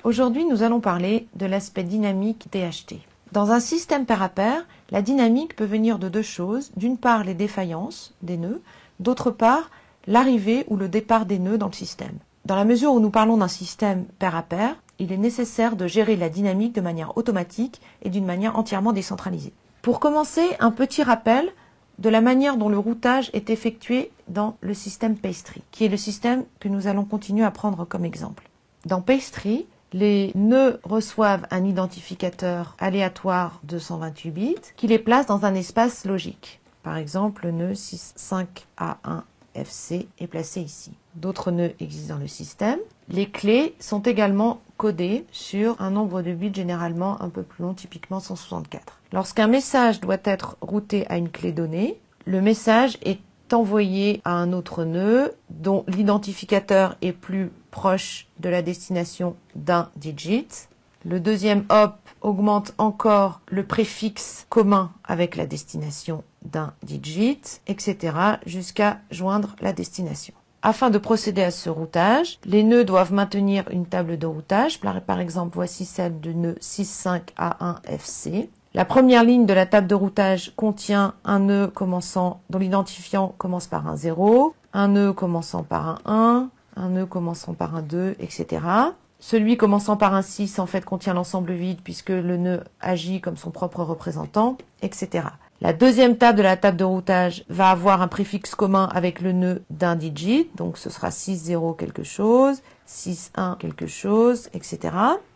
Aujourd'hui, nous allons parler de l'aspect dynamique DHT. Dans un système pair à pair, la dynamique peut venir de deux choses. D'une part, les défaillances des nœuds, d'autre part, l'arrivée ou le départ des nœuds dans le système. Dans la mesure où nous parlons d'un système pair à pair, il est nécessaire de gérer la dynamique de manière automatique et d'une manière entièrement décentralisée. Pour commencer, un petit rappel de la manière dont le routage est effectué dans le système Pastry, qui est le système que nous allons continuer à prendre comme exemple. Dans Pastry, les nœuds reçoivent un identificateur aléatoire de 128 bits qui les place dans un espace logique. Par exemple, le nœud 65A1FC est placé ici. D'autres nœuds existent dans le système. Les clés sont également codées sur un nombre de bits généralement un peu plus long, typiquement 164. Lorsqu'un message doit être routé à une clé donnée, le message est envoyé à un autre nœud dont l'identificateur est plus proche de la destination d'un digit. Le deuxième hop augmente encore le préfixe commun avec la destination d'un digit, etc. jusqu'à joindre la destination. Afin de procéder à ce routage, les nœuds doivent maintenir une table de routage. Par exemple, voici celle du nœud 65A1FC. La première ligne de la table de routage contient un nœud dont l'identifiant commence par un 0, un nœud commençant par un 1, un nœud commençant par un 2, etc. Celui commençant par un 6 en fait contient l'ensemble vide puisque le nœud agit comme son propre représentant, etc. La deuxième table de la table de routage va avoir un préfixe commun avec le nœud d'un digit, donc ce sera 6,0 quelque chose, 6,1 quelque chose, etc.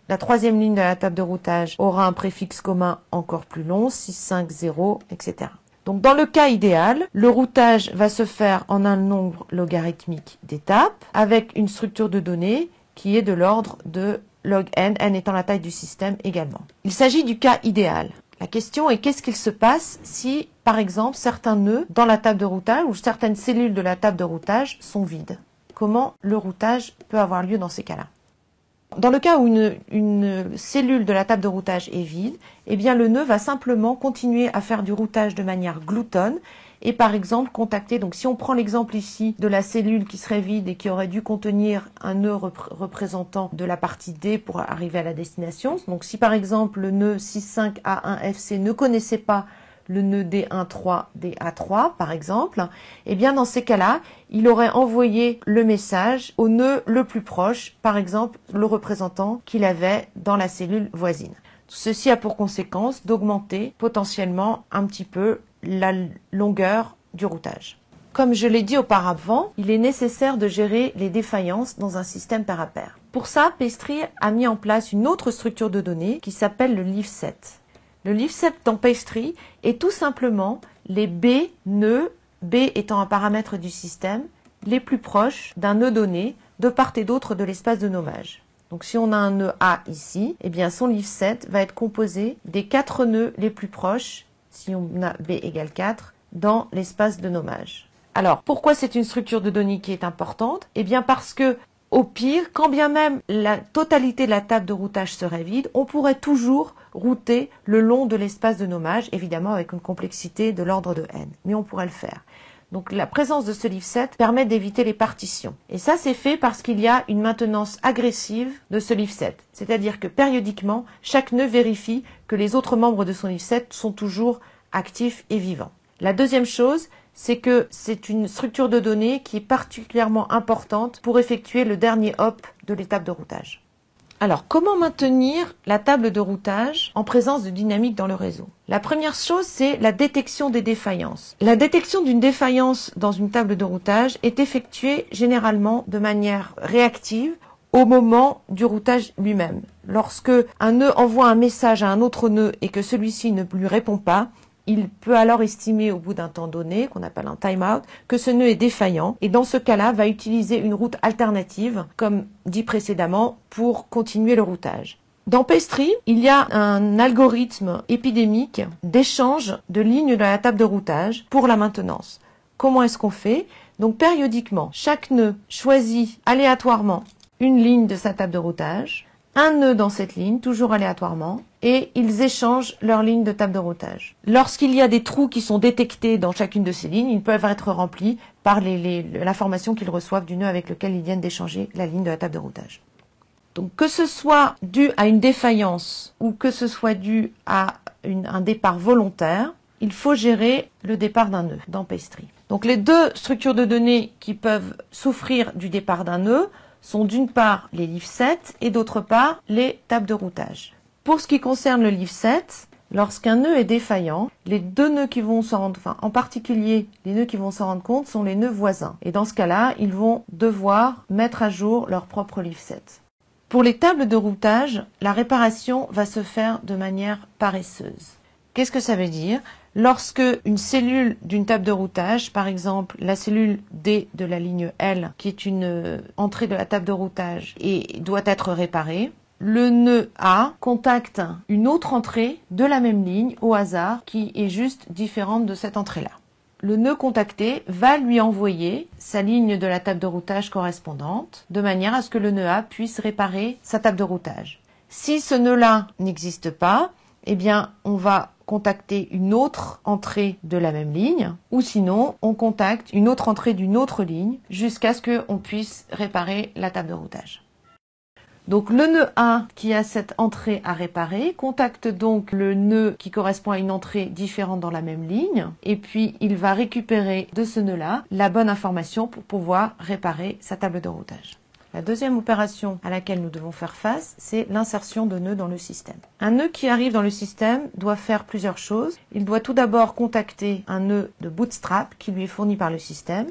La troisième ligne de la table de routage aura un préfixe commun encore plus long, 6,5,0, etc. Donc dans le cas idéal, le routage va se faire en un nombre logarithmique d'étapes avec une structure de données qui est de l'ordre de log n, n étant la taille du système également. Il s'agit du cas idéal. La question est qu'est-ce qu'il se passe si, par exemple, certains nœuds dans la table de routage ou certaines cellules de la table de routage sont vides? Comment le routage peut avoir lieu dans ces cas-là? Dans le cas où une cellule de la table de routage est vide, eh bien le nœud va simplement continuer à faire du routage de manière gloutonne et par exemple contacter, donc si on prend l'exemple ici de la cellule qui serait vide et qui aurait dû contenir un nœud représentant de la partie D pour arriver à la destination, donc si par exemple le nœud 65A1FC ne connaissait pas le nœud D13, DA3 par exemple, eh bien dans ces cas-là, il aurait envoyé le message au nœud le plus proche, par exemple le représentant qu'il avait dans la cellule voisine. Ceci a pour conséquence d'augmenter potentiellement un petit peu la longueur du routage. Comme je l'ai dit auparavant, il est nécessaire de gérer les défaillances dans un système pair à pair. Pour ça, Pastry a mis en place une autre structure de données qui s'appelle le leaf set. Le leaf set dans Pastry est tout simplement les B nœuds, B étant un paramètre du système, les plus proches d'un nœud donné de part et d'autre de l'espace de nommage. Donc si on a un nœud A ici, eh bien son leaf set va être composé des 4 nœuds les plus proches, si on a B égale 4, dans l'espace de nommage. Alors, pourquoi c'est une structure de données qui est importante? Eh bien parce que au pire, quand bien même la totalité de la table de routage serait vide, on pourrait toujours router le long de l'espace de nommage, évidemment avec une complexité de l'ordre de n, mais on pourrait le faire. Donc la présence de ce leaf set permet d'éviter les partitions. Et ça c'est fait parce qu'il y a une maintenance agressive de ce leaf set. C'est-à-dire que périodiquement, chaque nœud vérifie que les autres membres de son leaf set sont toujours actifs et vivants. La deuxième chose, c'est que c'est une structure de données qui est particulièrement importante pour effectuer le dernier hop de l'étape de routage. Alors, comment maintenir la table de routage en présence de dynamique dans le réseau? La première chose, c'est la détection des défaillances. La détection d'une défaillance dans une table de routage est effectuée généralement de manière réactive au moment du routage lui-même. Lorsque un nœud envoie un message à un autre nœud et que celui-ci ne lui répond pas, il peut alors estimer au bout d'un temps donné, qu'on appelle un timeout, que ce nœud est défaillant et dans ce cas-là va utiliser une route alternative, comme dit précédemment, pour continuer le routage. Dans Pastry, il y a un algorithme épidémique d'échange de lignes de la table de routage pour la maintenance. Comment est-ce qu'on fait? Donc périodiquement, chaque nœud choisit aléatoirement une ligne de sa table de routage, un nœud dans cette ligne, toujours aléatoirement, et ils échangent leur ligne de table de routage. Lorsqu'il y a des trous qui sont détectés dans chacune de ces lignes, ils peuvent être remplis par l'information qu'ils reçoivent du nœud avec lequel ils viennent d'échanger la ligne de la table de routage. Donc que ce soit dû à une défaillance ou que ce soit dû à un départ volontaire, il faut gérer le départ d'un nœud dans Pastry. Donc les deux structures de données qui peuvent souffrir du départ d'un nœud sont d'une part les leaf sets et d'autre part les tables de routage. Pour ce qui concerne le leaf set, lorsqu'un nœud est défaillant, les deux nœuds qui vont s'en rendre, en particulier les nœuds qui vont s'en rendre compte sont les nœuds voisins. Et dans ce cas-là, ils vont devoir mettre à jour leur propre leaf set. Pour les tables de routage, la réparation va se faire de manière paresseuse. Qu'est-ce que ça veut dire? Lorsque une cellule d'une table de routage, par exemple la cellule D de la ligne L, qui est une entrée de la table de routage et doit être réparée, le nœud A contacte une autre entrée de la même ligne au hasard qui est juste différente de cette entrée-là. Le nœud contacté va lui envoyer sa ligne de la table de routage correspondante de manière à ce que le nœud A puisse réparer sa table de routage. Si ce nœud-là n'existe pas, eh bien, on va contacter une autre entrée de la même ligne, ou sinon, on contacte une autre entrée d'une autre ligne jusqu'à ce qu'on puisse réparer la table de routage. Donc le nœud A qui a cette entrée à réparer contacte donc le nœud qui correspond à une entrée différente dans la même ligne et puis il va récupérer de ce nœud-là la bonne information pour pouvoir réparer sa table de routage. La deuxième opération à laquelle nous devons faire face, c'est l'insertion de nœuds dans le système. Un nœud qui arrive dans le système doit faire plusieurs choses. Il doit tout d'abord contacter un nœud de bootstrap qui lui est fourni par le système.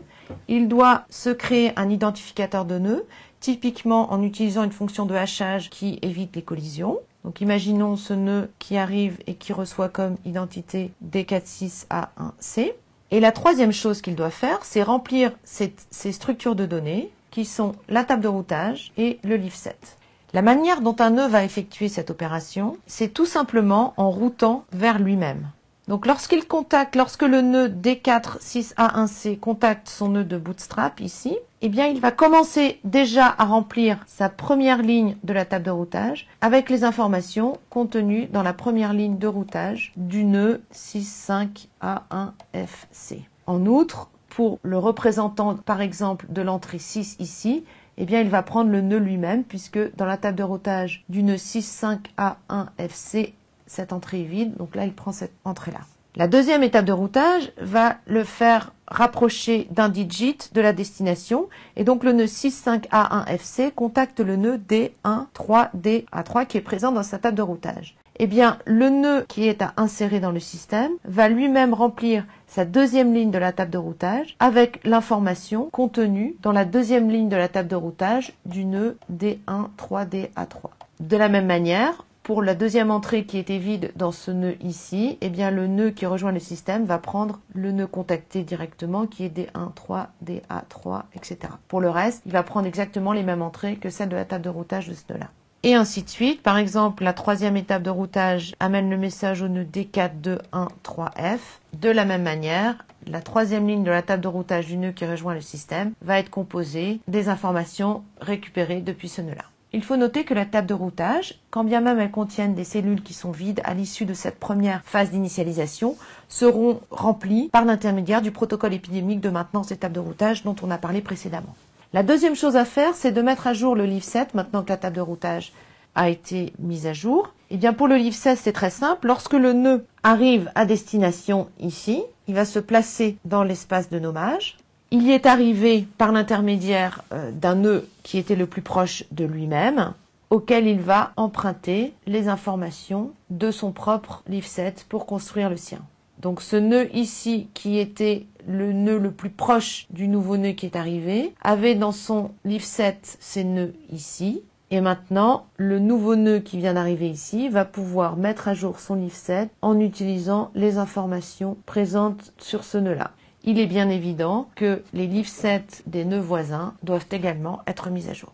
Il doit se créer un identificateur de nœuds, typiquement en utilisant une fonction de hachage qui évite les collisions. Donc imaginons ce nœud qui arrive et qui reçoit comme identité D46A1C. Et la troisième chose qu'il doit faire, c'est remplir ces structures de données qui sont la table de routage et le leaf set. La manière dont un nœud va effectuer cette opération, c'est tout simplement en routant vers lui-même. Donc lorsque le nœud D46A1C contacte son nœud de bootstrap ici, eh bien il va commencer déjà à remplir sa première ligne de la table de routage avec les informations contenues dans la première ligne de routage du nœud 65A1FC. En outre, pour le représentant, par exemple, de l'entrée 6 ici, eh bien, il va prendre le nœud lui-même, puisque dans la table de routage du nœud 65A1FC, cette entrée est vide, donc là, il prend cette entrée-là. La deuxième étape de routage va le faire rapprocher d'un digit de la destination, et donc le nœud 65A1FC contacte le nœud D13DA3 qui est présent dans sa table de routage. Eh bien, le nœud qui est à insérer dans le système va lui-même remplir sa deuxième ligne de la table de routage avec l'information contenue dans la deuxième ligne de la table de routage du nœud D13DA3. De la même manière, pour la deuxième entrée qui était vide dans ce nœud ici, eh bien, le nœud qui rejoint le système va prendre le nœud contacté directement qui est D13, DA3, etc. Pour le reste, il va prendre exactement les mêmes entrées que celles de la table de routage de ce nœud-là. Et ainsi de suite. Par exemple, la troisième étape de routage amène le message au nœud D4213F. De la même manière, la troisième ligne de la table de routage du nœud qui rejoint le système va être composée des informations récupérées depuis ce nœud-là. Il faut noter que la table de routage, quand bien même elle contienne des cellules qui sont vides à l'issue de cette première phase d'initialisation, seront remplies par l'intermédiaire du protocole épidémique de maintenance des tables de routage dont on a parlé précédemment. La deuxième chose à faire, c'est de mettre à jour le leaf set, maintenant que la table de routage a été mise à jour. Eh bien, pour le leaf set, c'est très simple. Lorsque le nœud arrive à destination ici, il va se placer dans l'espace de nommage. Il y est arrivé par l'intermédiaire d'un nœud qui était le plus proche de lui-même, auquel il va emprunter les informations de son propre leaf set pour construire le sien. Donc ce nœud ici, qui était le nœud le plus proche du nouveau nœud qui est arrivé, avait dans son leaf set ces nœuds ici. Et maintenant, le nouveau nœud qui vient d'arriver ici va pouvoir mettre à jour son leaf set en utilisant les informations présentes sur ce nœud-là. Il est bien évident que les leaf sets des nœuds voisins doivent également être mis à jour.